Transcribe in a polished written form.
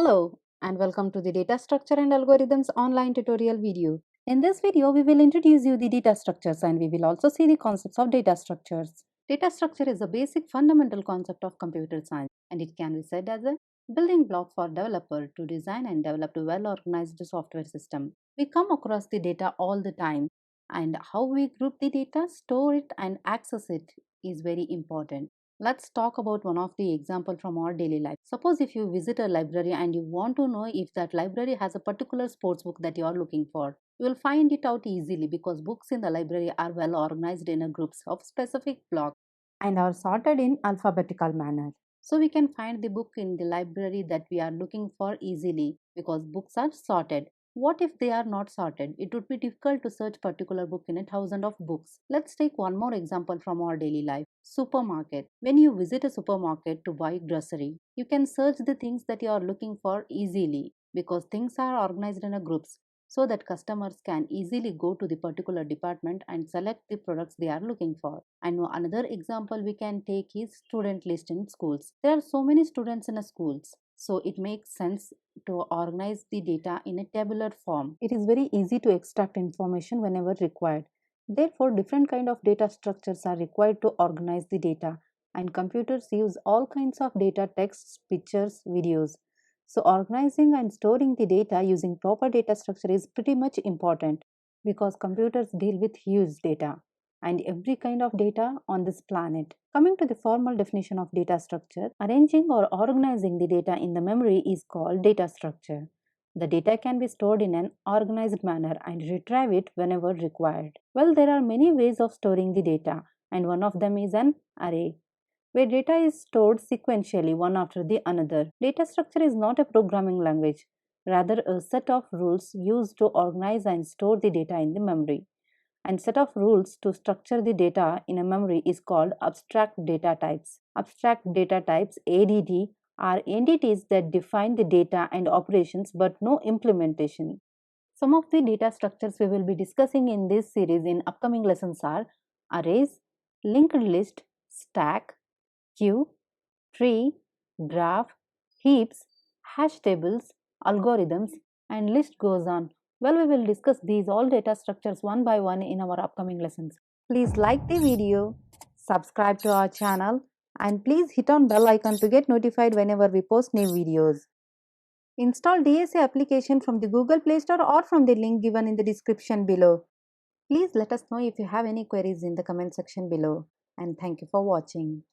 Hello and welcome to the Data Structure and Algorithms online tutorial video. In this video, we will introduce you the data structures and we will also see the concepts of data structures. Data structure is a basic fundamental concept of computer science and it can be said as a building block for developer to design and develop a well-organized software system. We come across the data all the time and how we group the data, store it and access it is very important. Let's talk about one of the example from our daily life. Suppose if you visit a library and you want to know if that library has a particular sports book that you are looking for. You will find it out easily because books in the library are well organized in a groups of specific blocks and are sorted in alphabetical manner. So we can find the book in the library that we are looking for easily because books are sorted. What if they are not sorted? It would be difficult to search particular book in a thousand of books. Let's take one more example from our daily life. Supermarket. When you visit a supermarket to buy grocery, you can search the things that you are looking for easily because things are organized in a groups so that customers can easily go to the particular department and select the products they are looking for. And another example we can take is student list in schools. There are so many students in a schools. So it makes sense to organize the data in a tabular form. It is very easy to extract information whenever required. Therefore, different kind of data structures are required to organize the data and computers use all kinds of data, texts, pictures, videos. So organizing and storing the data using proper data structure is pretty much important because computers deal with huge data and every kind of data on this planet. Coming to the formal definition of data structure, arranging or organizing the data in the memory is called data structure. The data can be stored in an organized manner and retrieve it whenever required. Well, there are many ways of storing the data, and one of them is an array, where data is stored sequentially one after the another. Data structure is not a programming language, rather a set of rules used to organize and store the data in the memory. And set of rules to structure the data in a memory is called abstract data types. Abstract data types ADT are entities that define the data and operations but no implementation. Some of the data structures we will be discussing in this series in upcoming lessons are arrays, linked list, stack, queue, tree, graph, heaps, hash tables, algorithms, and list goes on. Well, we will discuss these all data structures one by one in our upcoming lessons. Please like the video, subscribe to our channel, and please hit on bell icon to get notified whenever we post new videos. Install DSA application from the Google Play Store or from the link given in the description below. Please let us know if you have any queries in the comment section below. And thank you for watching.